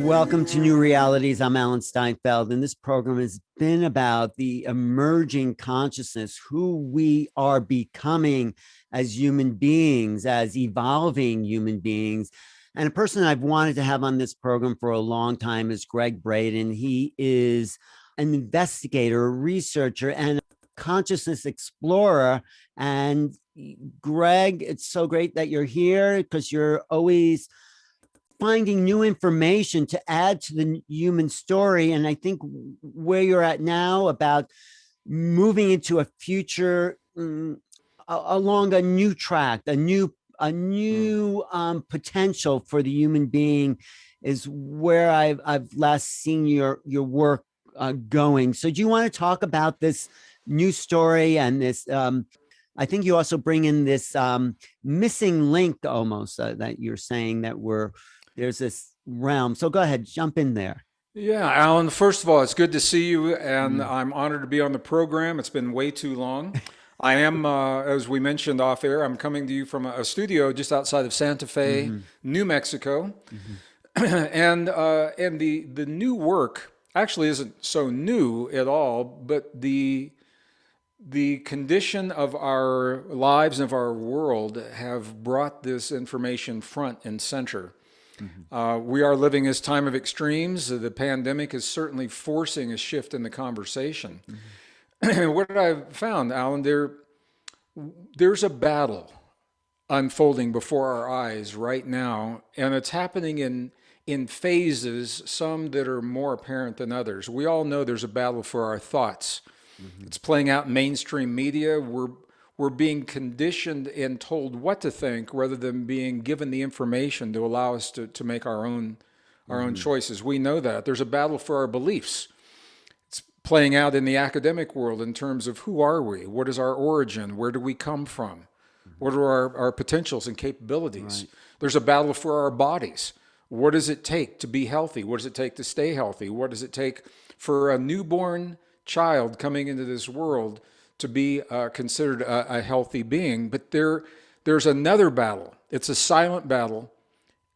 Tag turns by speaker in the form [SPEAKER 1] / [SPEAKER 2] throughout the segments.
[SPEAKER 1] Welcome to New Realities. I'm Alan Steinfeld, and this program has been about the emerging consciousness, who we are becoming as human beings, as evolving human beings. And a person I've wanted to have on this program for a long time is Gregg Braden. He is an investigator, a researcher, and a consciousness explorer. And Gregg, it's so great that you're here because you're always finding new information to add to the human story. And I think where you're at now about moving into a future along a new track, a new potential for the human being is where I've last seen your work going. So do you want to talk about this new story and this, I think you also bring in this missing link almost that you're saying that there's this realm. So go ahead, jump in there.
[SPEAKER 2] Yeah, Alan, first of all, it's good to see you, and I'm honored to be on the program. It's been way too long. I am, as we mentioned off air, I'm coming to you from a studio just outside of Santa Fe, New Mexico. And the new work actually isn't so new at all, but the condition of our lives and of our world have brought this information front and center. We are living this time of extremes. The pandemic is certainly forcing a shift in the conversation. What I've found, Alan, there's a battle unfolding before our eyes right now, and it's happening in phases, some that are more apparent than others. We all know there's a battle for our thoughts. It's playing out in mainstream media. We're being conditioned and told what to think rather than being given the information to allow us to make our own choices. We know that. There's a battle for our beliefs. It's playing out in the academic world in terms of who are we? What is our origin? Where do we come from? What are our potentials and capabilities? Right. There's a battle for our bodies. What does it take to be healthy? What does it take to stay healthy? What does it take for a newborn child coming into this world to be considered a healthy being? But there's another battle. It's a silent battle.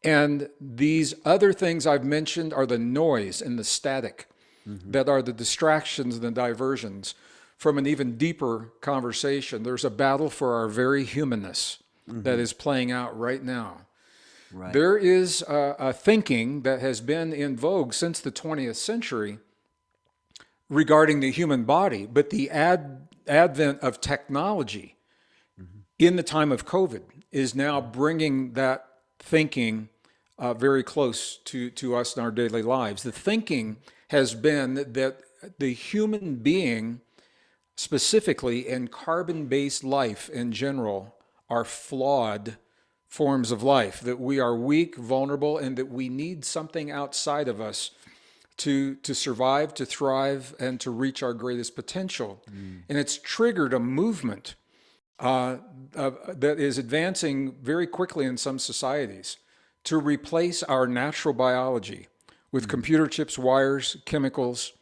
[SPEAKER 2] And these other things I've mentioned are the noise and the static that are the distractions and the diversions from an even deeper conversation. There's a battle for our very humanness that is playing out right now. Right. There is a thinking that has been in vogue since the 20th century regarding the human body, but the advent of technology in the time of COVID is now bringing that thinking very close to us in our daily lives. The thinking has been that the human being, specifically, and carbon-based life in general, are flawed forms of life, that we are weak, vulnerable, and that we need something outside of us to survive, to thrive, and to reach our greatest potential. And it's triggered a movement that is advancing very quickly in some societies to replace our natural biology with computer chips, wires, chemicals,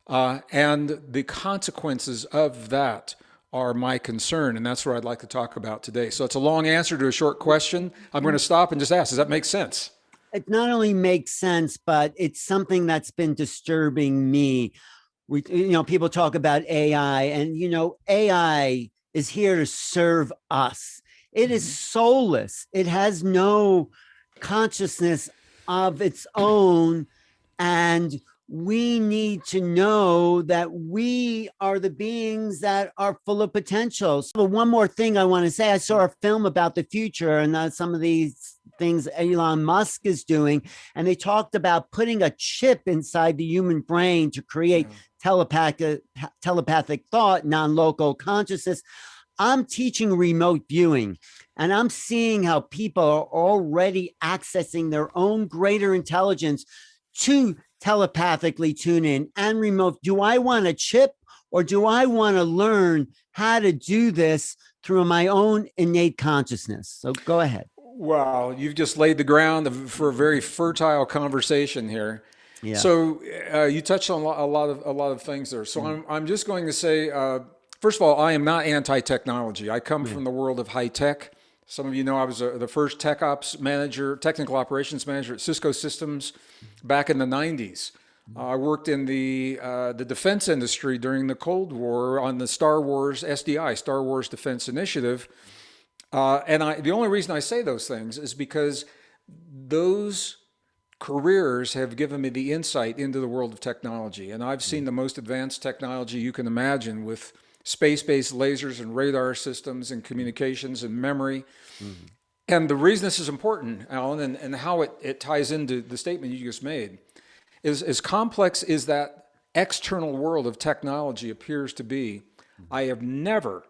[SPEAKER 2] and the consequences of that are my concern, and that's what I'd like to talk about today. So it's a long answer to a short question. I'm going to stop and just ask, does that make sense?
[SPEAKER 1] It not only makes sense, but it's something that's been disturbing me. People talk about AI, and AI is here to serve us. It is soulless. It has no consciousness of its own, and we need to know that we are the beings that are full of potential. So one more thing I want to say, I saw a film about the future and some of these things Elon Musk is doing, and they talked about putting a chip inside the human brain to create telepathic thought, non-local consciousness. I'm teaching remote viewing, and I'm seeing how people are already accessing their own greater intelligence to telepathically tune in and remote. Do I want a chip, or do I want to learn how to do this through my own innate consciousness? So go ahead.
[SPEAKER 2] Wow, you've just laid the ground for a very fertile conversation here.
[SPEAKER 1] Yeah.
[SPEAKER 2] So you touched on a lot of things there. So I'm just going to say, first of all, I am not anti-technology. I come from the world of high tech, Some of you know I was the first technical operations manager at Cisco Systems back in the 90s. I worked in the defense industry during the Cold War on the Star Wars SDI, Star Wars Defense Initiative. The only reason I say those things is because those careers have given me the insight into the world of technology. And I've seen the most advanced technology you can imagine with space-based lasers and radar systems and communications and memory. Mm-hmm. And the reason this is important, Alan, and how it ties into the statement you just made, is as complex as that external world of technology appears to be, I have never,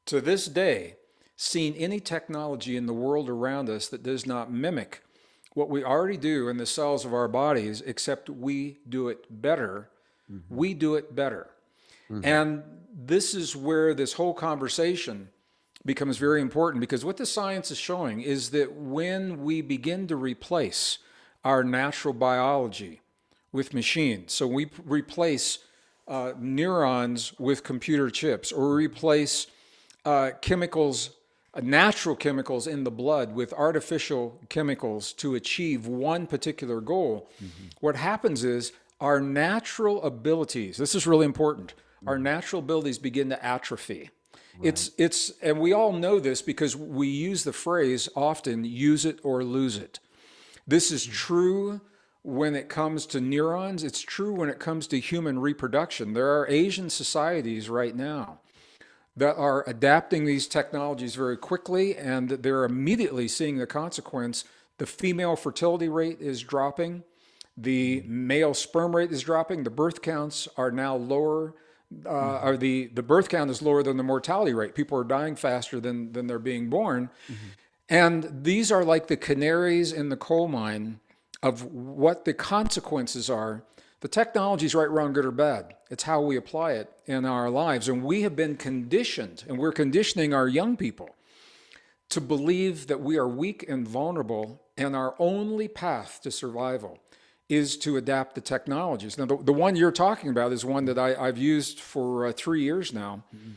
[SPEAKER 2] to this day, seen any technology in the world around us that does not mimic what we already do in the cells of our bodies, except we do it better. Mm-hmm. We do it better. Mm-hmm. And this is where this whole conversation becomes very important, because what the science is showing is that when we begin to replace our natural biology with machines, so we replace neurons with computer chips, or replace chemicals, natural chemicals in the blood with artificial chemicals to achieve one particular goal, mm-hmm. what happens is our natural abilities, this is really important, our natural abilities begin to atrophy. Right. And we all know this because we use the phrase often, use it or lose it. This is true when it comes to neurons. It's true when it comes to human reproduction. There are Asian societies right now that are adapting these technologies very quickly, and they're immediately seeing the consequence. The female fertility rate is dropping. The male sperm rate is dropping. The birth counts are now lower. Or the birth count is lower than the mortality rate. People are dying faster than they're being born. Mm-hmm. And these are like the canaries in the coal mine of what the consequences are. The technology is right, wrong, good, or bad. It's how we apply it in our lives. And we have been conditioned, and we're conditioning our young people to believe that we are weak and vulnerable, and our only path to survival is to adapt the technologies. Now, the one you're talking about is one that I've used for 3 years now mm-hmm.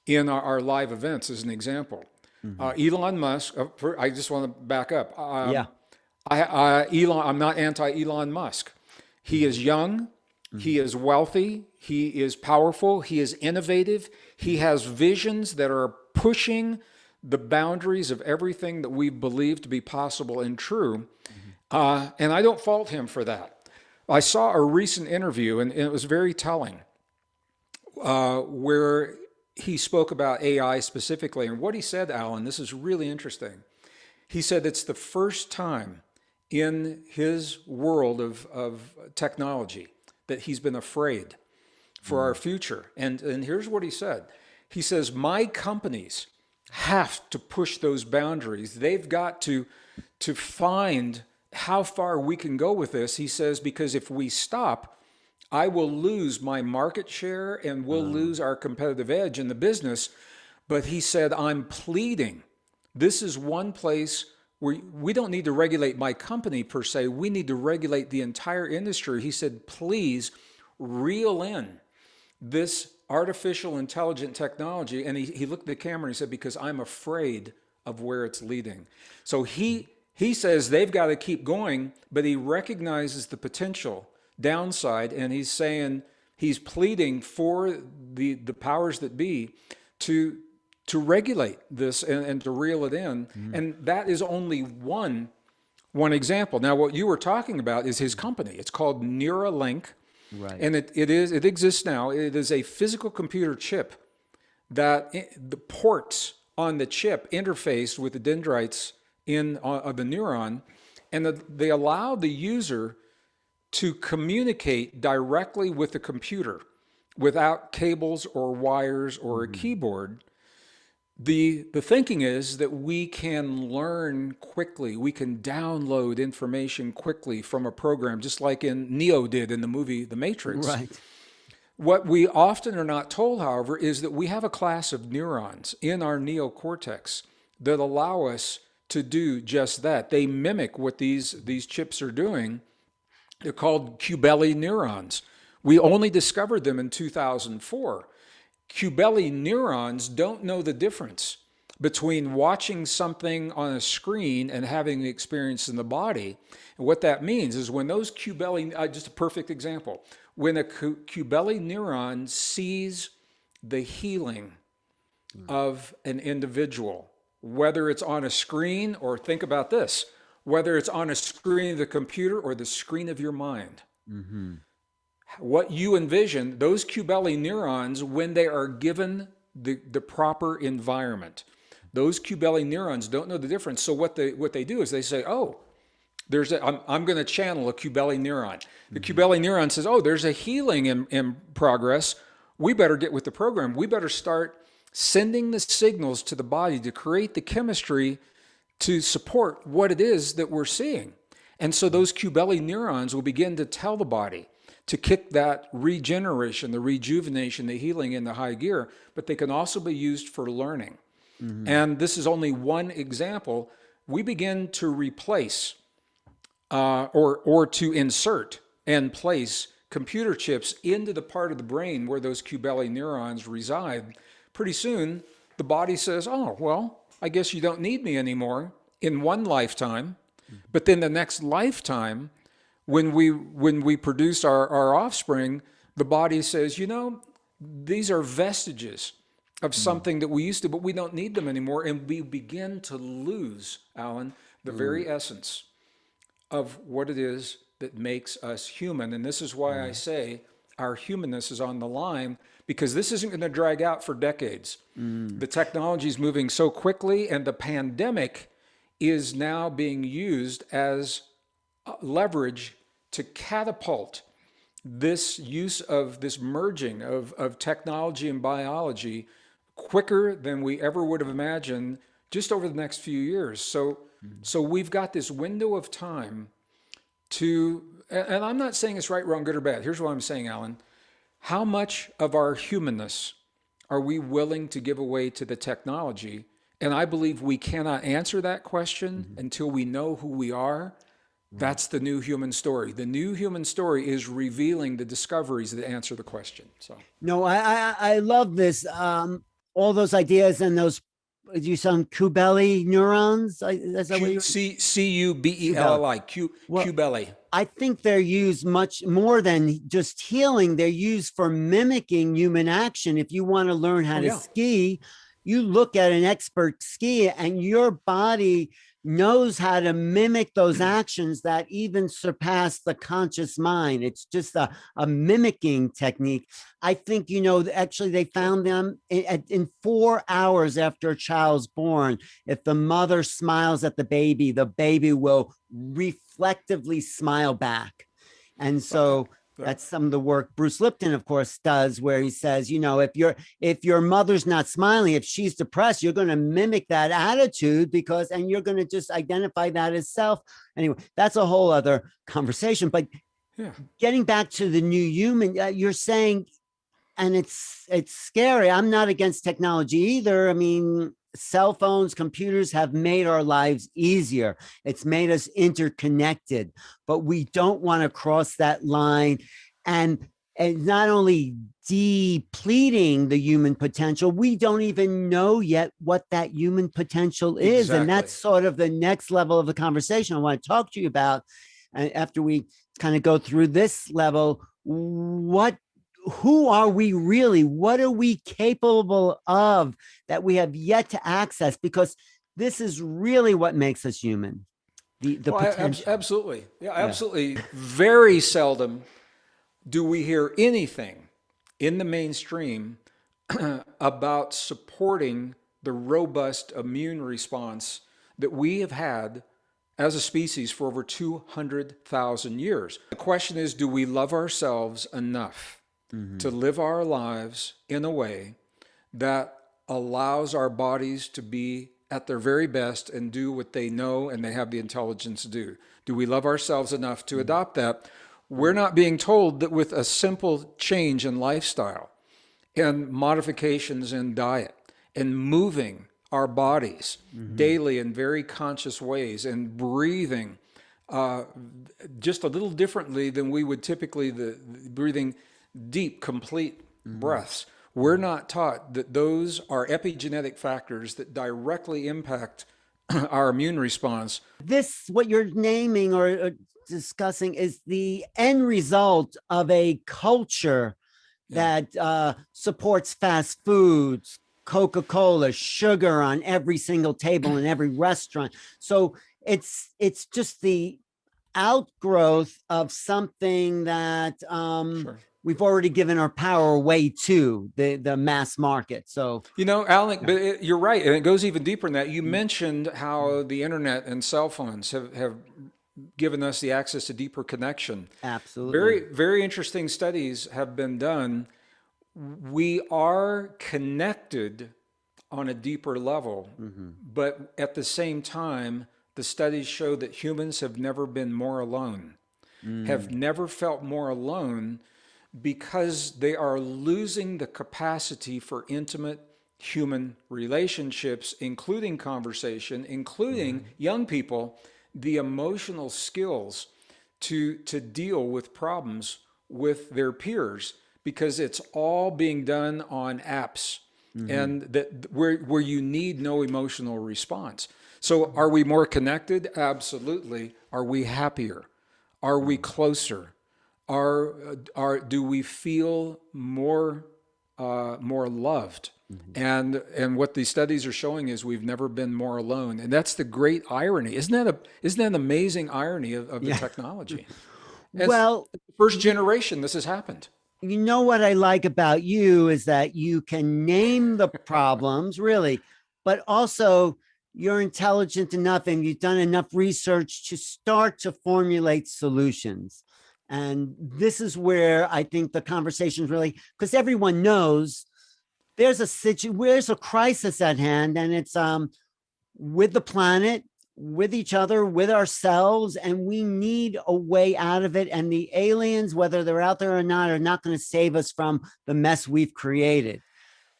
[SPEAKER 2] in our live events as an example. Mm-hmm. Elon Musk, I just want to back up. I'm not anti-Elon Musk. He is young, mm-hmm. he is wealthy, he is powerful, he is innovative, he has visions that are pushing the boundaries of everything that we believe to be possible and true. And I don't fault him for that. I saw a recent interview, and it was very telling, where he spoke about AI specifically. And what he said, Alan, this is really interesting. He said it's the first time in his world of technology that he's been afraid for our future. And here's what he said. He says, my companies have to push those boundaries. They've got to find how far we can go with this. He says, because if we stop, I will lose my market share and we'll lose our competitive edge in the business. But he said, I'm pleading. This is one place where we don't need to regulate my company per se. We need to regulate the entire industry. He said, please reel in this artificial intelligent technology. And he looked at the camera and he said, because I'm afraid of where it's leading. So he says they've got to keep going, but he recognizes the potential downside, and he's saying, he's pleading for the powers that be to regulate this and to reel it in. Mm-hmm. And that is only one example. Now, what you were talking about is his company. It's called Neuralink. Right. And it exists now. It is a physical computer chip that the ports on the chip interface with the dendrites of the neuron, and they allow the user to communicate directly with the computer without cables or wires or a keyboard. The thinking is that we can learn quickly. We can download information quickly from a program, just like Neo did in the movie The Matrix. Right. What we often are not told, however, is that we have a class of neurons in our neocortex that allow us to do just that. They mimic what these chips are doing. They're called Cubelli neurons. We only discovered them in 2004. Cubelli neurons don't know the difference between watching something on a screen and having the experience in the body. And what that means is when those cubelli, just a perfect example, when a cubelli neuron sees the healing of an individual, whether it's on a screen or think about this, whether it's on a screen of the computer or the screen of your mind. Mm-hmm. What you envision, those cubelli neurons, when they are given the proper environment, those cubelli neurons don't know the difference. So what they do is they say, oh, I'm going to channel a cubelli neuron. The cubelli neuron says, oh, there's a healing in progress. We better get with the program. We better start sending the signals to the body to create the chemistry to support what it is that we're seeing. And so those cubelli neurons will begin to tell the body to kick that regeneration, the rejuvenation, the healing into high gear, but they can also be used for learning. Mm-hmm. And this is only one example. We begin to replace or to insert and place computer chips into the part of the brain where those cubelli neurons reside. Pretty soon, the body says, oh, well, I guess you don't need me anymore in one lifetime. But then the next lifetime, when we produce our offspring, the body says, these are vestiges of something that we used to, but we don't need them anymore. And we begin to lose, Alan, the very essence of what it is that makes us human. And this is why I say our humanness is on the line, because this isn't going to drag out for decades. The technology is moving so quickly, and the pandemic is now being used as leverage to catapult this use of this merging of technology and biology quicker than we ever would have imagined just over the next few years. So we've got this window of time to, and I'm not saying it's right, wrong, good, or bad. Here's what I'm saying, Alan. How much of our humanness are we willing to give away to the technology? And I believe we cannot answer that question until we know who we are. That's the new human story. The new human story is revealing the discoveries that answer the question. So
[SPEAKER 1] no, I love this. All those ideas and those, you some cubelli neurons. Is that what you
[SPEAKER 2] C-U-B-E-L-L-I, cubelli.
[SPEAKER 1] I think they're used much more than just healing. They're used for mimicking human action. If you want to learn how to ski, you look at an expert skier and your body knows how to mimic those actions that even surpass the conscious mind. It's just a mimicking technique. I think, actually they found them in 4 hours after a child's born. If the mother smiles at the baby will reflectively smile back. And so that's some of the work Bruce Lipton, of course, does, where he says, if your mother's not smiling, if she's depressed, you're going to mimic that attitude and you're going to just identify that as self. Anyway, that's a whole other conversation. But getting back to the new human, you're saying, and it's scary. I'm not against technology either. I mean, cell phones, computers have made our lives easier. It's made us interconnected, but we don't want to cross that line and not only depleting the human potential, we don't even know yet what that human potential is. Exactly. And that's sort of the next level of the conversation I want to talk to you about. And after we kind of go through this level, who are we really? What are we capable of that we have yet to access? Because this is really what makes us human. The potential.
[SPEAKER 2] Absolutely. Yeah, absolutely. Very seldom do we hear anything in the mainstream about supporting the robust immune response that we have had as a species for over 200,000 years. The question is, do we love ourselves enough to live our lives in a way that allows our bodies to be at their very best and do what they know and they have the intelligence to do? Do we love ourselves enough to adopt that? We're not being told that with a simple change in lifestyle and modifications in diet and moving our bodies daily in very conscious ways and breathing just a little differently than we would typically, breathing deep, complete breaths. We're not taught that those are epigenetic factors that directly impact our immune response.
[SPEAKER 1] This, what you're naming or discussing, is the end result of a culture that supports fast foods, Coca-Cola, sugar on every single table in every restaurant. So it's just the outgrowth of something that
[SPEAKER 2] Sure.
[SPEAKER 1] we've already given our power away to the mass market. So,
[SPEAKER 2] You know, Alan, but you're right, and it goes even deeper than that. You mentioned how the internet and cell phones have given us the access to deeper connection.
[SPEAKER 1] absolutely.
[SPEAKER 2] Very, very interesting studies have been done. We are connected on a deeper level, but at the same time, the studies show that humans have never been more alone, have never felt more alone, because they are losing the capacity for intimate human relationships, including conversation, including young people, the emotional skills to deal with problems with their peers, because it's all being done on apps and that where you need no emotional response. So are we more connected? Absolutely. Are we happier? Are we closer? Do we feel more loved? And what these studies are showing is we've never been more alone, and that's the great irony. Isn't that an amazing irony of the technology?
[SPEAKER 1] Well,
[SPEAKER 2] First generation, this has happened.
[SPEAKER 1] you know what I like about you is that you can name the problems, really, but also you're intelligent enough and you've done enough research to start to formulate solutions. And this is where I think the conversation is really, because everyone knows there's a crisis at hand, and it's with the planet, with each other, with ourselves, and we need a way out of it. And the aliens, whether they're out there or not, are not going to save us from the mess we've created.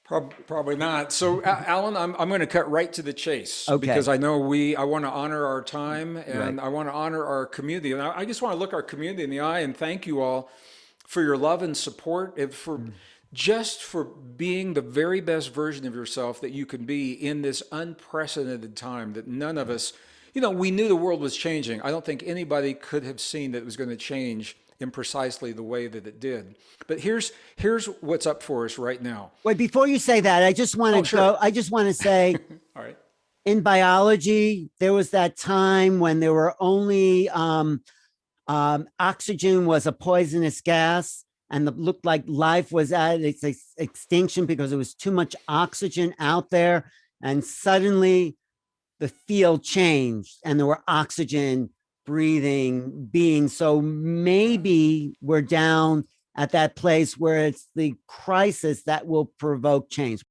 [SPEAKER 2] Probably not. So, Alan, I'm going to cut right to the chase,
[SPEAKER 1] Okay.
[SPEAKER 2] because I know I want to honor our time, and I want to honor our community. And I just want to look our community in the eye and thank you all for your love and support, and just for being the very best version of yourself that you can be in this unprecedented time that none of us, we knew the world was changing. I don't think anybody could have seen that it was going to change in precisely the way that it did. But here's what's up for us right now.
[SPEAKER 1] Wait, before you say that, I just want to go. I just want to say,
[SPEAKER 2] All right.
[SPEAKER 1] In biology, there was that time when there were only oxygen was a poisonous gas, and it looked like life was at its extinction because there was too much oxygen out there. And suddenly the field changed and there were oxygen breathing beings. So maybe we're down at that place where it's the crisis that will provoke change.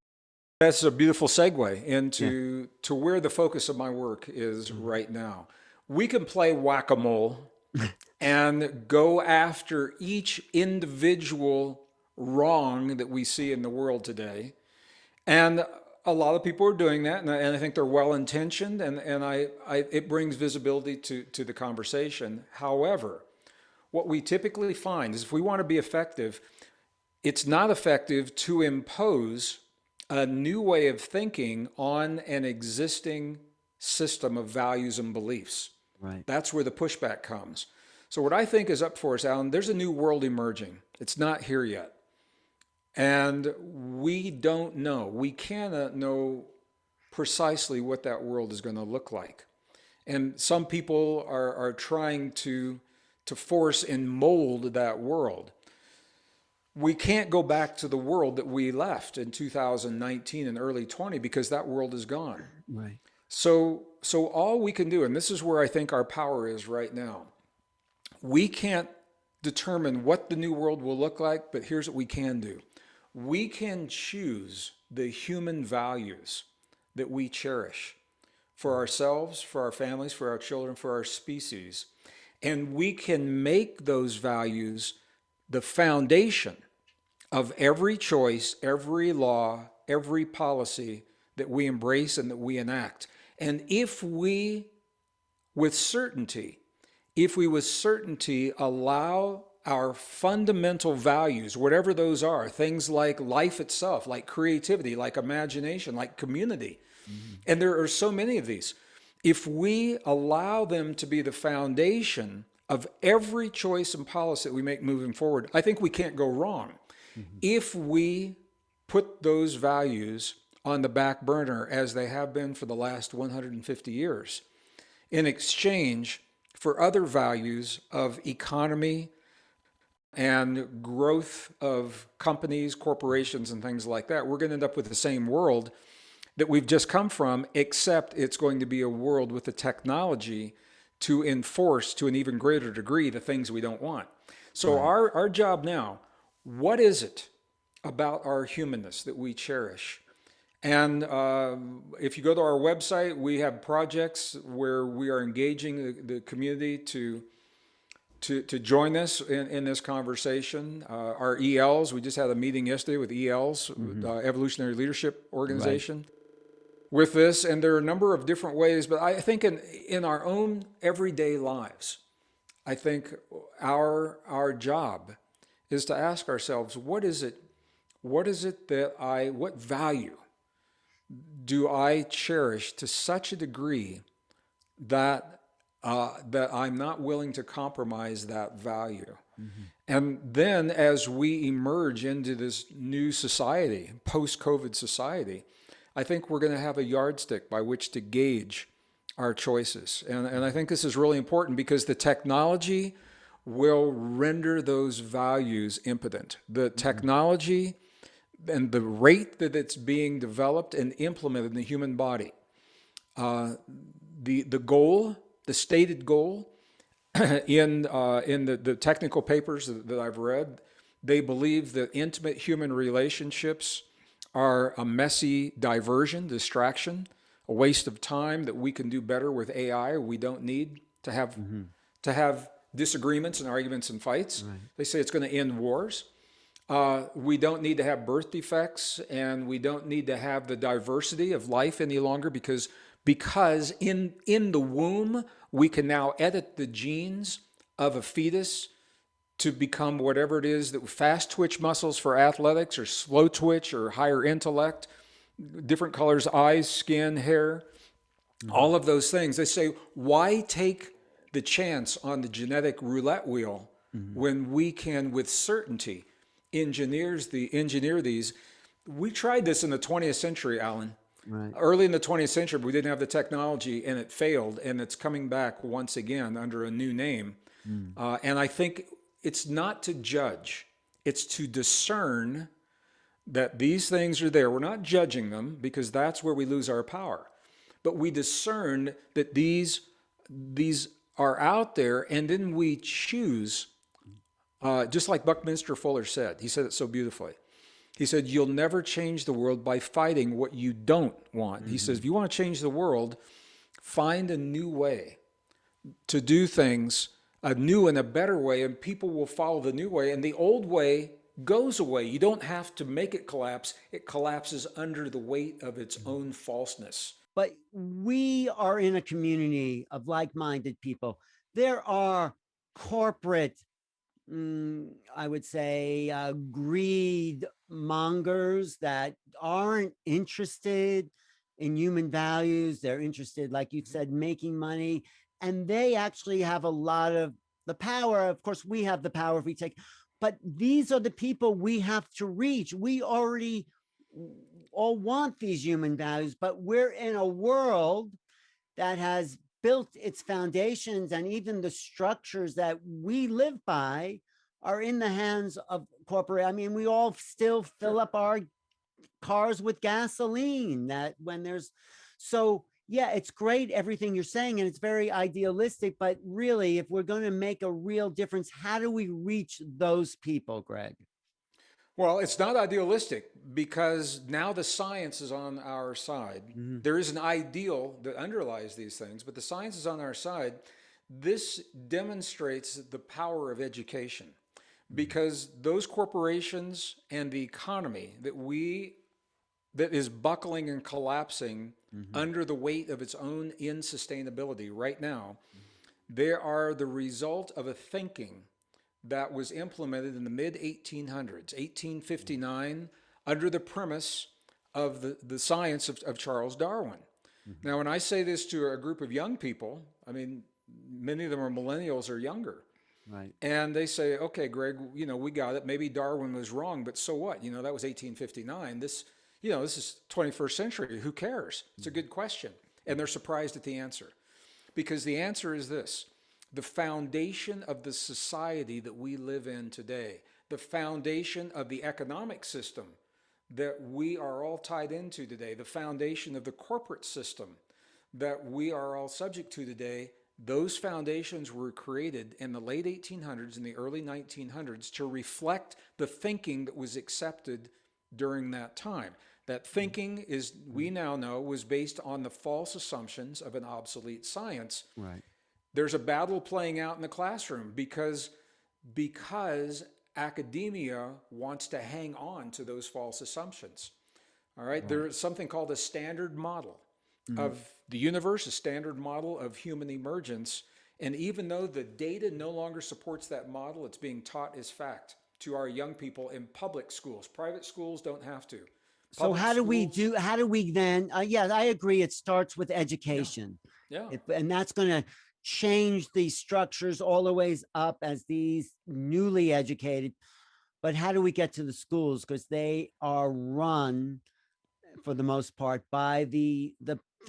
[SPEAKER 2] That's a beautiful segue into to where the focus of my work is right now. We can play whack-a-mole and go after each individual wrong that we see in the world today. And a lot of people are doing that, and I think they're well-intentioned, and it brings visibility to the conversation. However, what we typically find is if we want to be effective, it's not effective to impose a new way of thinking on an existing system of values and beliefs.
[SPEAKER 1] Right.
[SPEAKER 2] That's where the pushback comes. So what I think is up for us, Alan, there's a new world emerging. It's not here yet. And we don't know. We cannot know precisely what that world is going to look like. And some people are trying to force and mold that world. We can't go back to the world that we left in 2019 and early 20 because that world is gone.
[SPEAKER 1] Right.
[SPEAKER 2] So all we can do, and this is where I think our power is right now, we can't determine what the new world will look like, but here's what we can do. We can choose the human values that we cherish for ourselves, for our families, for our children, for our species. And we can make those values the foundation of every choice, every law, every policy that we embrace and that we enact. And if we with certainty allow our fundamental values, whatever those are, things like life itself, like creativity, like imagination, like community. And there are so many of these. If we allow them to be the foundation of every choice and policy that we make moving forward, I think we can't go wrong. If we put those values on the back burner as they have been for the last 150 years, in exchange for other values of economy and growth of companies, corporations, and things like that, we're going to end up with the same world that we've just come from, except it's going to be a world with the technology to enforce to an even greater degree the things we don't want. So our job now, what is it about our humanness that we cherish? And if you go to our website, we have projects where we are engaging the community to join us in this conversation. Our ELs, we just had a meeting yesterday with ELs, Evolutionary Leadership Organization, with this. And there are a number of different ways, but I think in our own everyday lives, I think our job is to ask ourselves, what value do I cherish to such a degree that I'm not willing to compromise that value? And then as we emerge into this new society, post-COVID society, I think we're going to have a yardstick by which to gauge our choices. And I think this is really important because the technology will render those values impotent. The technology and the rate that it's being developed and implemented in the human body, the goal, the stated goal, in the technical papers that I've read, they believe that intimate human relationships are a messy diversion, distraction, a waste of time that we can do better with AI. We don't need to have disagreements and arguments and fights. They say it's going to end wars. We don't need to have birth defects, and we don't need to have the diversity of life any longer because in the womb, we can now edit the genes of a fetus to become whatever it is, that fast twitch muscles for athletics, or slow twitch, or higher intellect, different colors, eyes, skin, hair, all of those things. They say, why take the chance on the genetic roulette wheel when we can, with certainty, engineer these? We tried this in the 20th century, Alan. Early in the 20th century, we didn't have the technology, and it failed, and it's coming back once again under a new name. And I think it's not to judge, it's to discern that these things are there. We're not judging them because that's where we lose our power. But we discern that these are out there, and then we choose, just like Buckminster Fuller said. He said it so beautifully. He said, you'll never change the world by fighting what you don't want. He says, if you want to change the world, find a new way to do things, a new and a better way, and people will follow the new way, and the old way goes away. You don't have to make it collapse. It collapses under the weight of its own falseness.
[SPEAKER 1] But we are in a community of like-minded people. There are corporate, I would say, greed mongers that aren't interested in human values. They're interested, like you said, making money. And they actually have a lot of the power. Of course, we have the power if we take, but these are the people we have to reach. We already all want these human values, but we're in a world that has built its foundations, and even the structures that we live by are in the hands of corporate. I mean, we all still fill up our cars with gasoline, that when there's, so yeah, it's great, everything you're saying, and it's very idealistic, but really, if we're going to make a real difference, how do we reach those people, Gregg?
[SPEAKER 2] Well, it's not idealistic because now the science is on our side. There is an ideal that underlies these things, but the science is on our side. This demonstrates the power of education, because those corporations and the economy that is buckling and collapsing under the weight of its own insustainability right now, they are the result of a thinking that was implemented in the mid 1800s, 1859, under the premise of the science of Charles Darwin. Now, when I say this to a group of young people, I mean, many of them are millennials or younger.
[SPEAKER 1] Right.
[SPEAKER 2] And they say, okay, Gregg, we got it. Maybe Darwin was wrong, but so what? That was 1859. This is 21st century. Who cares? It's a good question. And they're surprised at the answer. Because the answer is this: the foundation of the society that we live in today, the foundation of the economic system that we are all tied into today, the foundation of the corporate system that we are all subject to today, those foundations were created in the late 1800s and the early 1900s to reflect the thinking that was accepted during that time. That thinking we now know, was based on the false assumptions of an obsolete science.
[SPEAKER 1] Right.
[SPEAKER 2] There's a battle playing out in the classroom because academia wants to hang on to those false assumptions. All right. There's something called a standard model of the universe, a standard model of human emergence. And even though the data no longer supports that model, it's being taught as fact to our young people in public schools. Private schools don't have to.
[SPEAKER 1] So how do we then, yeah, I agree. It starts with education.
[SPEAKER 2] Yeah.
[SPEAKER 1] And that's going to change these structures all the ways up as these newly educated. But how do we get to the schools? Because they are run, for the most part, by the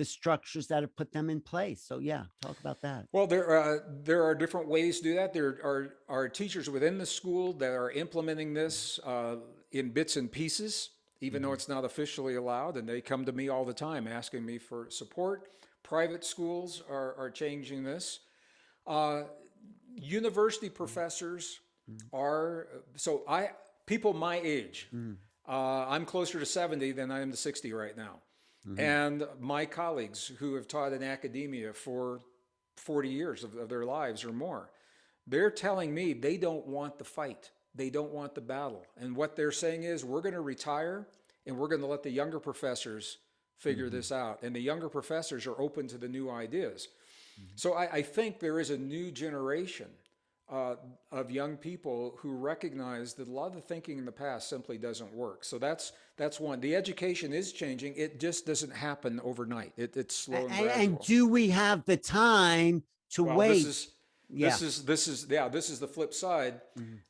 [SPEAKER 1] structures that have put them in place. So yeah, talk about that.
[SPEAKER 2] Well, there are different ways to do that. There are teachers within the school that are implementing this in bits and pieces, even though it's not officially allowed, and they come to me all the time asking me for support. Private schools are changing this. University professors are, people my age, I'm closer to 70 than I am to 60 right now. And my colleagues who have taught in academia for 40 years of their lives or more, they're telling me they don't want the fight. They don't want the battle. And what they're saying is, we're going to retire and we're going to let the younger professors figure this out. And the younger professors are open to the new ideas. So I think there is a new generation of young people who recognize that a lot of the thinking in the past simply doesn't work. So that's one. The education is changing. It just doesn't happen overnight. It's slow and gradual.
[SPEAKER 1] And do we have the time to wait?
[SPEAKER 2] This is the flip side.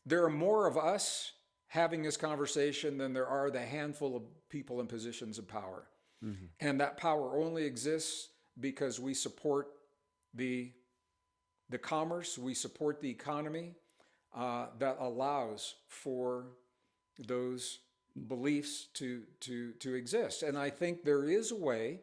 [SPEAKER 2] There are more of us having this conversation than there are the handful of people in positions of power. And that power only exists because we support the commerce, we support the economy that allows for those beliefs to exist. And I think there is a way.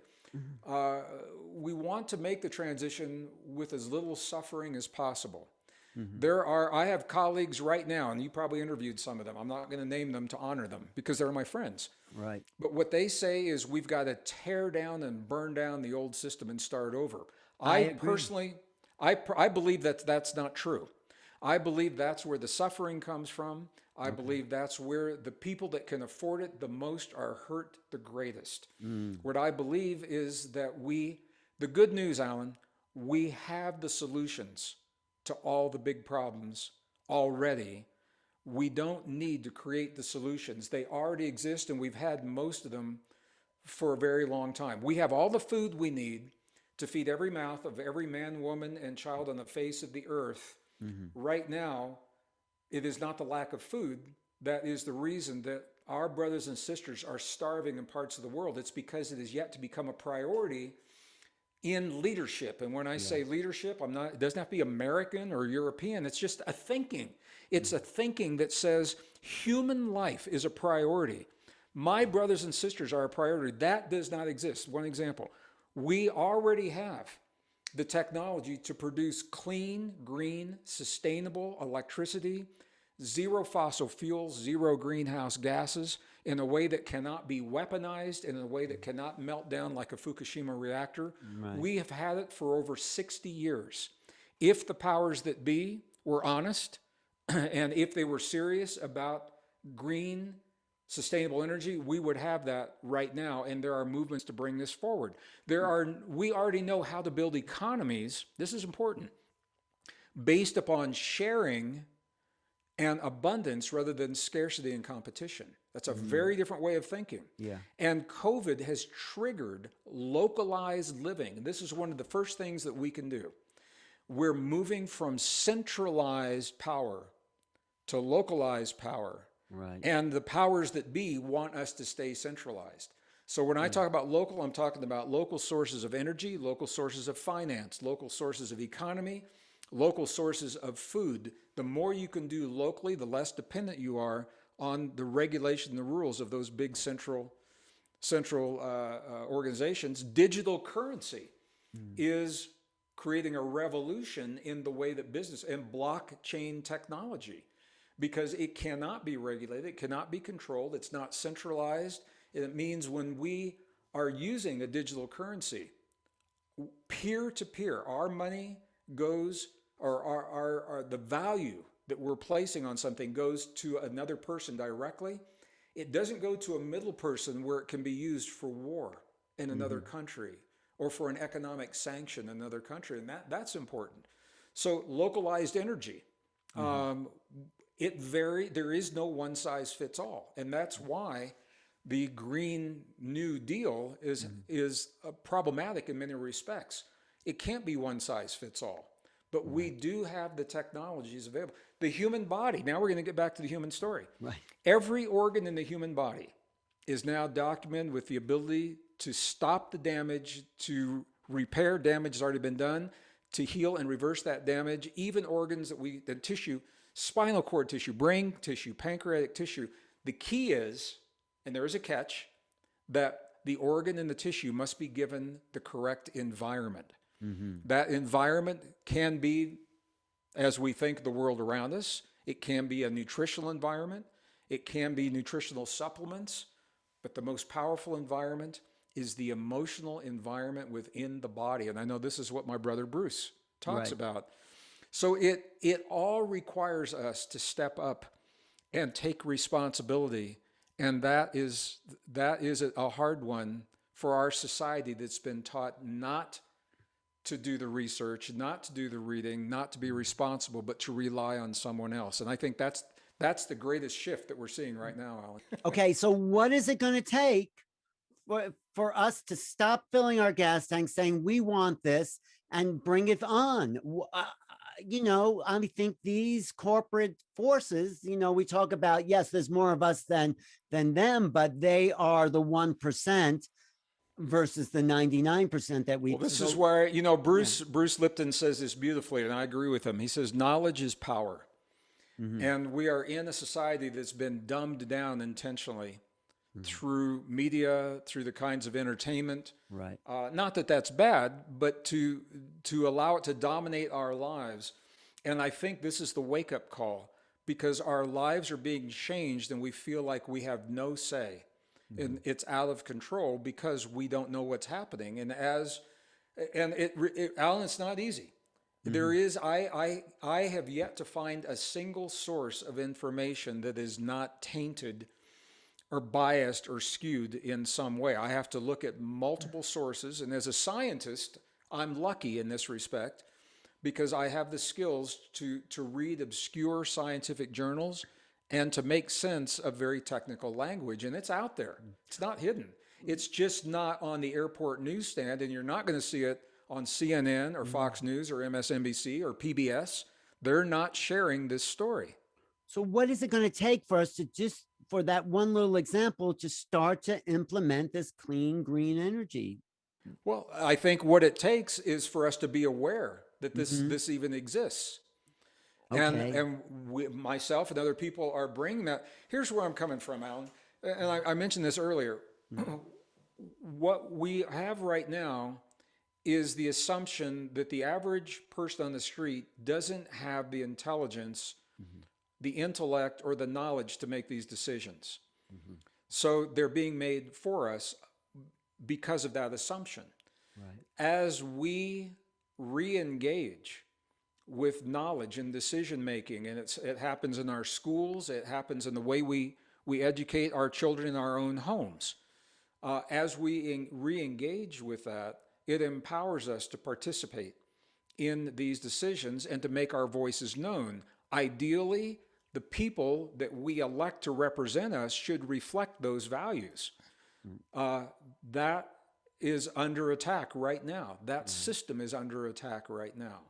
[SPEAKER 2] We want to make the transition with as little suffering as possible. I have colleagues right now, and you probably interviewed some of them. I'm not going to name them to honor them because they're my friends.
[SPEAKER 1] Right.
[SPEAKER 2] But what they say is, we've got to tear down and burn down the old system and start over. I personally, I believe that that's not true. I believe that's where the suffering comes from. I believe that's where the people that can afford it the most are hurt the greatest. What I believe is that the good news, Alan, we have the solutions to all the big problems already. We don't need to create the solutions. They already exist, and we've had most of them for a very long time. We have all the food we need to feed every mouth of every man, woman, and child on the face of the earth. Right now, it is not the lack of food that is the reason that our brothers and sisters are starving in parts of the world. It's because it is yet to become a priority in leadership. And when I say leadership, it doesn't have to be American or European. It's just a thinking. It's a thinking that says human life is a priority. My brothers and sisters are a priority. That does not exist. One example, we already have the technology to produce clean, green, sustainable electricity, zero fossil fuels, zero greenhouse gases, in a way that cannot be weaponized, in a way that cannot melt down like a Fukushima reactor. Right. We have had it for over 60 years. If the powers that be were honest, and if they were serious about green, sustainable energy, we would have that right now, and there are movements to bring this forward. We already know how to build economies, this is important, based upon sharing and abundance rather than scarcity and competition. That's a very different way of thinking.
[SPEAKER 1] Yeah.
[SPEAKER 2] And COVID has triggered localized living. This is one of the first things that we can do. We're moving from centralized power to localized power.
[SPEAKER 1] Right.
[SPEAKER 2] And the powers that be want us to stay centralized. So when I talk about local, I'm talking about local sources of energy, local sources of finance, local sources of economy, local sources of food. The more you can do locally, the less dependent you are on the regulation, the rules of those big central organizations. Digital currency is creating a revolution in the way that business and blockchain technology, because it cannot be regulated, it cannot be controlled, it's not centralized. It means when we are using a digital currency, peer to peer, our money goes, or the value that we're placing on something goes to another person directly. It doesn't go to a middle person where it can be used for war in another country or for an economic sanction in another country, and that's important. So localized energy, there is no one size fits all, and that's why the Green New Deal is problematic in many respects. It can't be one size fits all, but we do have the technologies available. The human body, now we're going to get back to the human story.
[SPEAKER 1] Right.
[SPEAKER 2] Every organ in the human body is now documented with the ability to stop the damage, to repair damage that's already been done, to heal and reverse that damage. Even organs the tissue, spinal cord tissue, brain tissue, pancreatic tissue. The key is, and there is a catch, that the organ and the tissue must be given the correct environment. That environment can be, as we think, the world around us. It can be a nutritional environment. It can be nutritional supplements. But the most powerful environment is the emotional environment within the body. And I know this is what my brother Bruce talks about. So it all requires us to step up and take responsibility. And that is a hard one for our society that's been taught not to do the research, not to do the reading, not to be responsible, but to rely on someone else. And I think that's the greatest shift that we're seeing right now, Alan.
[SPEAKER 1] Okay, so what is it going to take for us to stop filling our gas tank, saying we want this, and bring it on? I think these corporate forces, we talk about, yes, there's more of us than them, but they are the 1% versus the 99% that we.
[SPEAKER 2] Well, this is where, Bruce Lipton says this beautifully, and I agree with him. He says, knowledge is power. And we are in a society that's been dumbed down intentionally through media, through the kinds of entertainment.
[SPEAKER 1] Right.
[SPEAKER 2] Not that that's bad, but to allow it to dominate our lives. And I think this is the wake-up call, because our lives are being changed and we feel like we have no say. And it's out of control because we don't know what's happening. And Alan, it's not easy. There is, I have yet to find a single source of information that is not tainted or biased or skewed in some way. I have to look at multiple sources. And as a scientist, I'm lucky in this respect because I have the skills to read obscure scientific journals and to make sense of very technical language. And it's out there. It's not hidden. It's just not on the airport newsstand, and you're not going to see it on CNN or Fox News or MSNBC or PBS. They're not sharing this story.
[SPEAKER 1] So what is it going to take for us to just, for that one little example, to start to implement this clean, green energy?
[SPEAKER 2] Well, I think what it takes is for us to be aware that this even exists.
[SPEAKER 1] Okay.
[SPEAKER 2] And myself and other people are bringing that. Here's where I'm coming from, Alan. And I mentioned this earlier. What we have right now is the assumption that the average person on the street doesn't have the intelligence, the intellect, or the knowledge to make these decisions. So they're being made for us because of that assumption.
[SPEAKER 1] Right.
[SPEAKER 2] As we re-engage with knowledge and decision making, and it happens in our schools, it happens in the way we educate our children in our own homes. As we re-engage with that, it empowers us to participate in these decisions and to make our voices known. Ideally, the people that we elect to represent us should reflect those values. That is under attack right now. That system is under attack right now.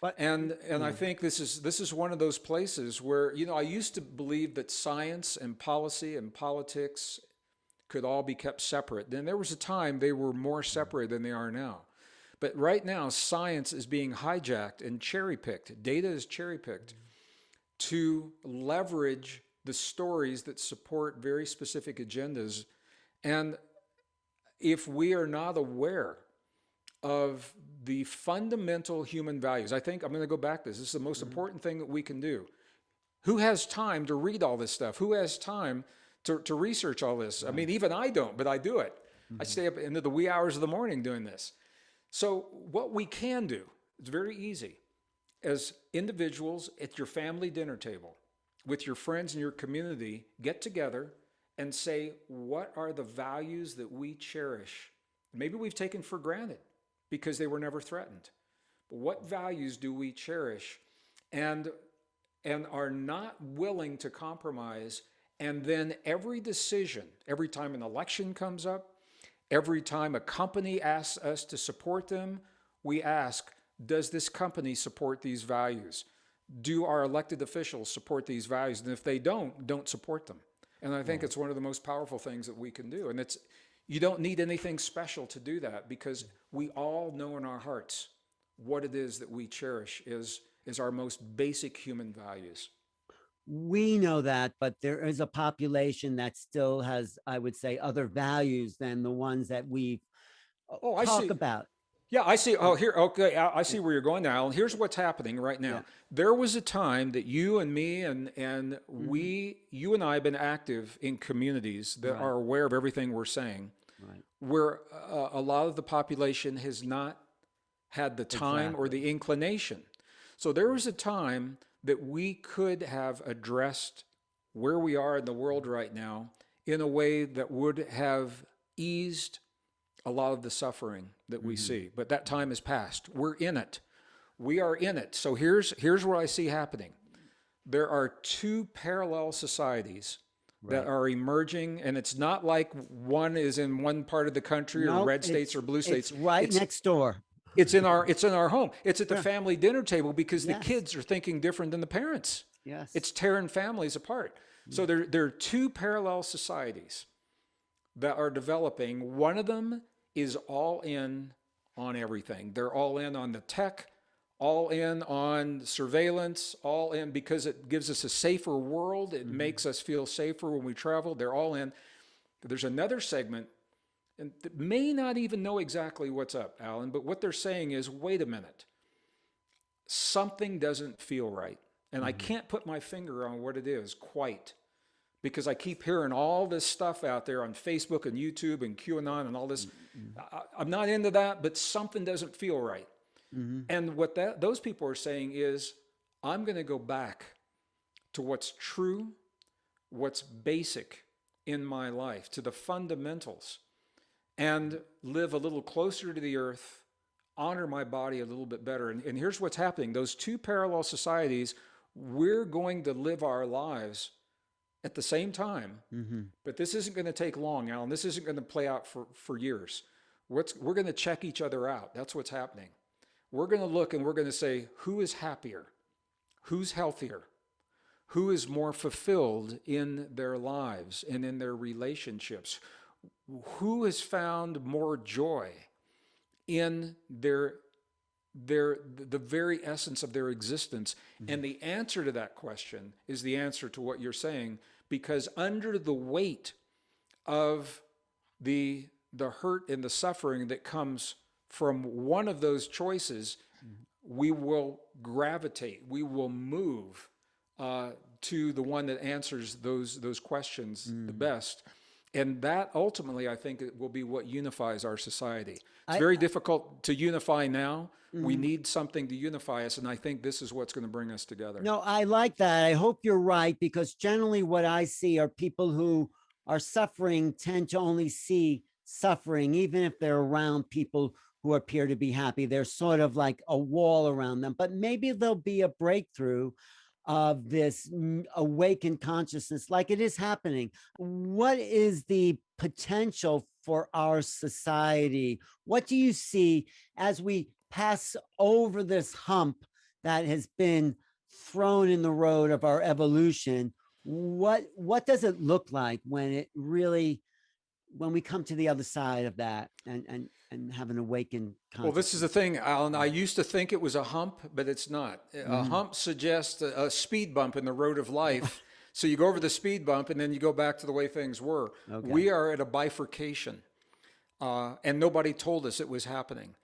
[SPEAKER 1] But
[SPEAKER 2] And I think this is one of those places where, I used to believe that science and policy and politics could all be kept separate. Then there was a time they were more separate than they are now. But right now, science is being hijacked and cherry picked. Data is cherry picked to leverage the stories that support very specific agendas. And if we are not aware of the fundamental human values, I think I'm going to go back to this. This is the most important thing that we can do. Who has time to read all this stuff? Who has time to research all this? I mean, even I don't, but I do it. I stay up into the wee hours of the morning doing this. So what we can do, it's very easy. As individuals at your family dinner table, with your friends in your community, get together and say, what are the values that we cherish? Maybe we've taken for granted because they were never threatened. But what values do we cherish and are not willing to compromise? And then every decision, every time an election comes up, every time a company asks us to support them, we ask, does this company support these values? Do our elected officials support these values? And if they don't support them. And I think it's one of the most powerful things that we can do. And you don't need anything special to do that, because we all know in our hearts what it is that we cherish is our most basic human values.
[SPEAKER 1] we know that, but there is a population that still has, I would say, other values than the ones that we
[SPEAKER 2] Oh, I
[SPEAKER 1] talk
[SPEAKER 2] see.
[SPEAKER 1] about.
[SPEAKER 2] Yeah, I see. Oh, here. Okay, I see where you're going now. And here's what's happening right now.
[SPEAKER 1] Yeah.
[SPEAKER 2] There was a time that you and me and you and I have been active in communities that are aware of everything we're saying, where a lot of the population has not had the time or the inclination. So there was a time that we could have addressed where we are in the world right now in a way that would have eased a lot of the suffering that we see. But that time has passed. We're in it. We are in it. So here's what I see happening. There are two parallel societies that are emerging, and it's not like one is in one part of the country or red states or blue states.
[SPEAKER 1] It's right next door.
[SPEAKER 2] It's in our home. It's at the family dinner table because the kids are thinking different than the parents.
[SPEAKER 1] Yes.
[SPEAKER 2] It's tearing families apart. So there are two parallel societies that are developing. One of them is all in on everything. They're all in on the tech, all in on surveillance, all in because it gives us a safer world. It makes us feel safer when we travel. They're all in. There's another segment, and that may not even know exactly what's up, Alan, but what they're saying is, wait a minute, something doesn't feel right. And I can't put my finger on what it is quite, because I keep hearing all this stuff out there on Facebook and YouTube and QAnon and all this. I'm not into that, but something doesn't feel right. And what those people are saying is, I'm going to go back to what's true, what's basic in my life, to the fundamentals, and live a little closer to the earth, honor my body a little bit better. And here's what's happening. Those two parallel societies, we're going to live our lives at the same time, but this isn't going to take long, Alan. This isn't going to play out for years. We're going to check each other out. That's what's happening. We're going to look and we're going to say, who is happier? Who's healthier? Who is more fulfilled in their lives and in their relationships? Who has found more joy in the very essence of their existence? And the answer to that question is the answer to what you're saying, because under the weight of the hurt and the suffering that comes from one of those choices, we will gravitate, we will move to the one that answers those questions the best. And that ultimately, I think, it will be what unifies our society. It's very difficult to unify now. We need something to unify us, and I think this is what's going to bring us together.
[SPEAKER 1] No, I like that. I hope you're right, because generally what I see are people who are suffering tend to only see suffering, even if they're around people who appear to be happy. There's sort of like a wall around them, but maybe there'll be a breakthrough of this awakened consciousness, like it is happening, what is the potential for our society? What do you see as we pass over this hump that has been thrown in the road of our evolution? What does it look like when it really, when we come to the other side of that and have an awakened
[SPEAKER 2] Well, this is the
[SPEAKER 1] consciousness?
[SPEAKER 2] thing, Alan. I used to think it was a hump, but it's not. A
[SPEAKER 1] Mhm.
[SPEAKER 2] hump suggests a speed bump in the road of life. So you go over the speed bump and then you go back to the way things were.
[SPEAKER 1] Okay.
[SPEAKER 2] We are at a bifurcation, and nobody told us it was happening.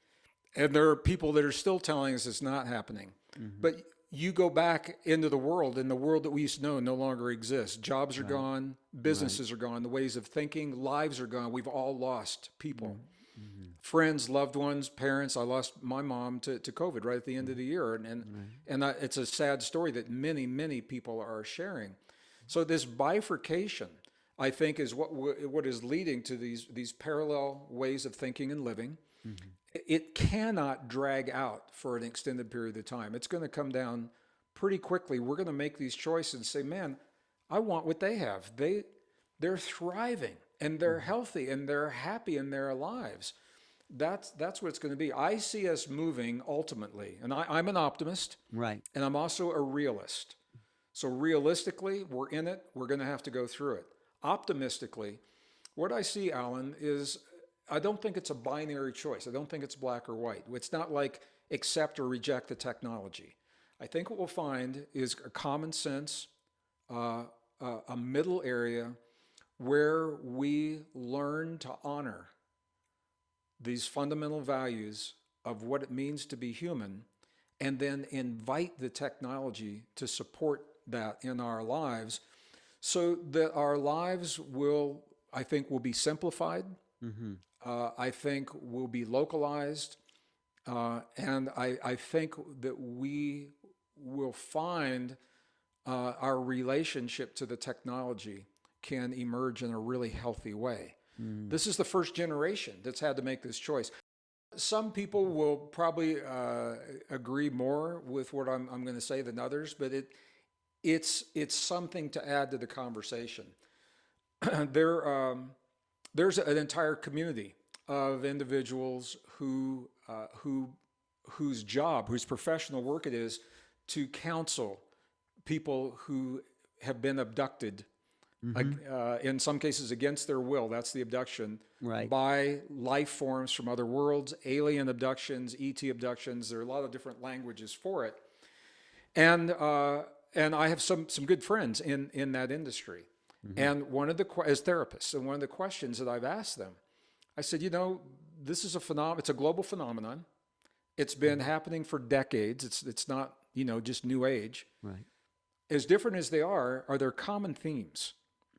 [SPEAKER 2] And there are people that are still telling us it's not happening.
[SPEAKER 1] Mhm.
[SPEAKER 2] But you go back into the world, and the world that we used to know no longer exists. Jobs are
[SPEAKER 1] Right.
[SPEAKER 2] gone, businesses are gone, the ways of thinking, lives are gone. We've all lost people.
[SPEAKER 1] Mhm.
[SPEAKER 2] Friends, loved ones, parents. I lost my mom to COVID right at the end of the year, it's a sad story that many people are sharing. So this bifurcation, I think, is what is leading to these parallel ways of thinking and living.
[SPEAKER 1] Mhm.
[SPEAKER 2] It cannot drag out for an extended period of time. It's going to come down pretty quickly. We're going to make these choices and say, "Man, I want what they have. They're thriving and they're healthy and they're happy in their lives." That's what it's going to be. I see us moving ultimately, and I'm an optimist,
[SPEAKER 1] Right.
[SPEAKER 2] and I'm also a realist. So realistically, we're in it. We're going to have to go through it. Optimistically, what I see, Alan, is I don't think it's a binary choice. I don't think it's black or white. It's not like accept or reject the technology. I think what we'll find is a common sense, a middle area where we learn to honor these fundamental values of what it means to be human, and then invite the technology to support that in our lives so that our lives will, I think, will be simplified.
[SPEAKER 1] Mhm.
[SPEAKER 2] I think will be localized. And I think that we will find our relationship to the technology can emerge in a really healthy way.
[SPEAKER 1] Mm.
[SPEAKER 2] This is the first generation that's had to make this choice. Some people will probably agree more with what I'm going to say than others, but it's something to add to the conversation. There's an entire community of individuals whose job, whose professional work it is to counsel people who have been abducted,
[SPEAKER 1] Mhm.
[SPEAKER 2] in some cases against their will. That's the abduction
[SPEAKER 1] Right.
[SPEAKER 2] by life forms from other worlds, alien abductions, ET abductions. There are a lot of different languages for it, and I have some good friends in that industry.
[SPEAKER 1] Mhm.
[SPEAKER 2] And one of the as therapists, and one of the questions that I've asked them, I said, this is it's a global phenomenon. It's been happening for decades. It's not just new age.
[SPEAKER 1] Right.
[SPEAKER 2] As different as they are there common themes?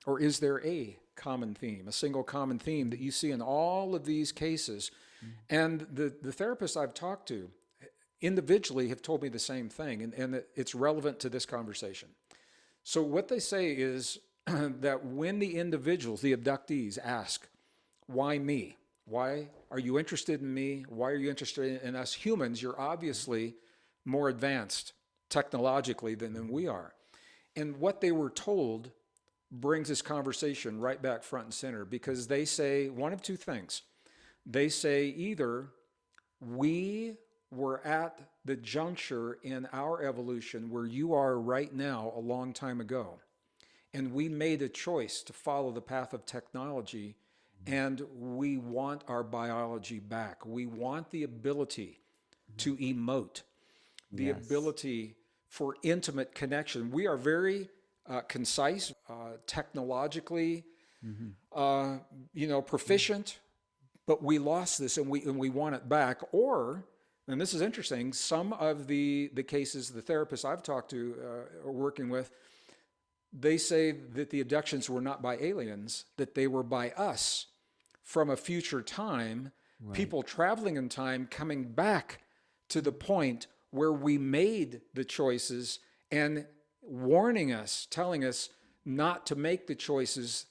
[SPEAKER 2] Or is there a common theme, a single common theme that you see in all of these cases? And the therapists I've talked to individually have told me the same thing, and it's relevant to this conversation. So what they say is that when the individuals, the abductees, ask, why me? Why are you interested in me? Why are you interested in us humans? You're obviously more advanced technologically than we are. And what they were told brings this conversation right back front and center, because they say one of two things. They say either we were at the juncture in our evolution where you are right now a long time ago, and we made a choice to follow the path of technology, and we want our biology back. We want the ability to emote, the
[SPEAKER 1] Yes.
[SPEAKER 2] ability for intimate connection. We are very concise, technologically,
[SPEAKER 1] Mhm.
[SPEAKER 2] proficient, but we lost this, and we want it back. Or, and this is interesting, some of the cases, the therapists I've talked to are working with, they say that the abductions were not by aliens, that they were by us from a future time,
[SPEAKER 1] Right.
[SPEAKER 2] people traveling in time coming back to the point where we made the choices and warning us, telling us not to make the choices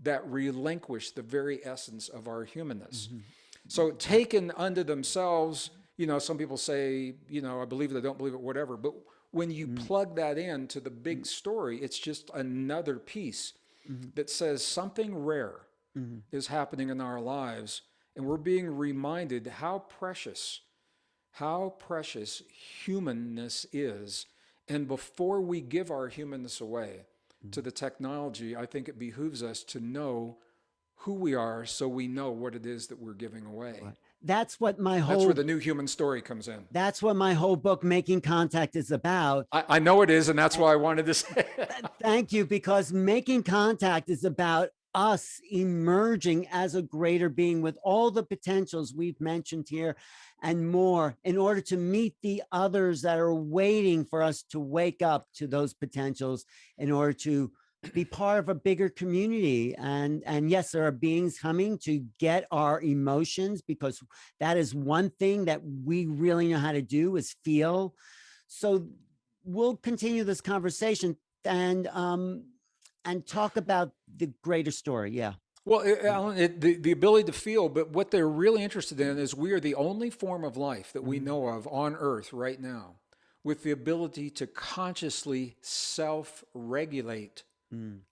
[SPEAKER 2] that relinquish the very essence of our humanness.
[SPEAKER 1] Mhm.
[SPEAKER 2] So taken unto themselves, some people say, I believe it, I don't believe it, whatever. But when you plug that into the big story, it's just another piece that says something rare is happening in our lives, and we're being reminded how precious humanness is. And before we give our humanness away to the technology, I think it behooves us to know who we are, so we know what it is that we're giving away.
[SPEAKER 1] Right. That's what my
[SPEAKER 2] That's
[SPEAKER 1] whole
[SPEAKER 2] where the new human story comes in.
[SPEAKER 1] that's what my whole book, Making Contact, is about.
[SPEAKER 2] I know it is, and that's why I wanted to say it.
[SPEAKER 1] Thank you, because Making Contact is about us emerging as a greater being with all the potentials we've mentioned here and more, in order to meet the others that are waiting for us to wake up to those potentials, in order to be part of a bigger community. And yes, there are beings coming to get our emotions, because that is one thing that we really know how to do, is feel. So we'll continue this conversation and talk about the greater story. Yeah.
[SPEAKER 2] Well, Alan, the ability to feel, but what they're really interested in is we are the only form of life that we know of on Earth right now with the ability to consciously self-regulate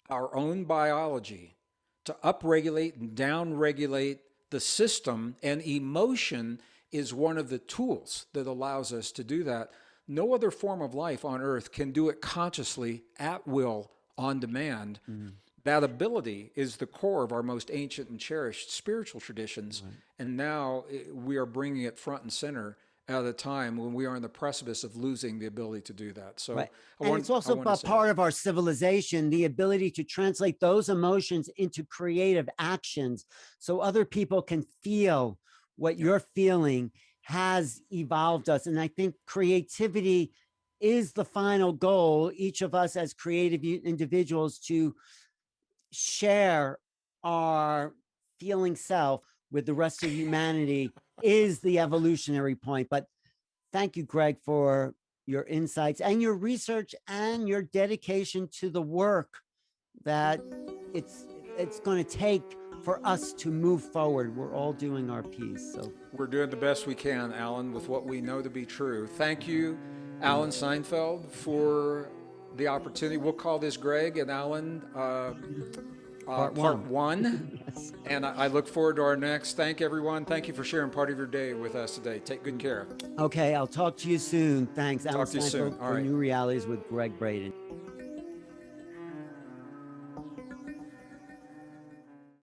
[SPEAKER 2] our own biology, to upregulate and downregulate the system, and emotion is one of the tools that allows us to do that. No other form of life on Earth can do it consciously, at will, on demand. That ability is the core of our most ancient and cherished spiritual traditions, and now we are bringing it front and center at a time when we are on the precipice of losing the ability to do that. So,
[SPEAKER 1] it's also a part of our civilization, the ability to translate those emotions into creative actions, so other people can feel what you're feeling, has evolved us. And I think creativity is the final goal. Each of us as creative individuals to share our feeling self with the rest of humanity is the evolutionary point. But thank you, Gregg, for your insights and your research and your dedication to the work that it's going to take for us to move forward. We're all doing our piece. So
[SPEAKER 2] we're doing the best we can, Alan, with what we know to be true. Thank you, Alan Steinfeld, for the opportunity. We'll call this Gregg and Alan part one. Yes. And I look forward to our next. Thank everyone. Thank you for sharing part of your day with us today. Take good care.
[SPEAKER 1] Okay, I'll talk to you soon. Thanks, Alan
[SPEAKER 2] Talk to you soon.
[SPEAKER 1] Steinfeld, for New Realities with Gregg Braden.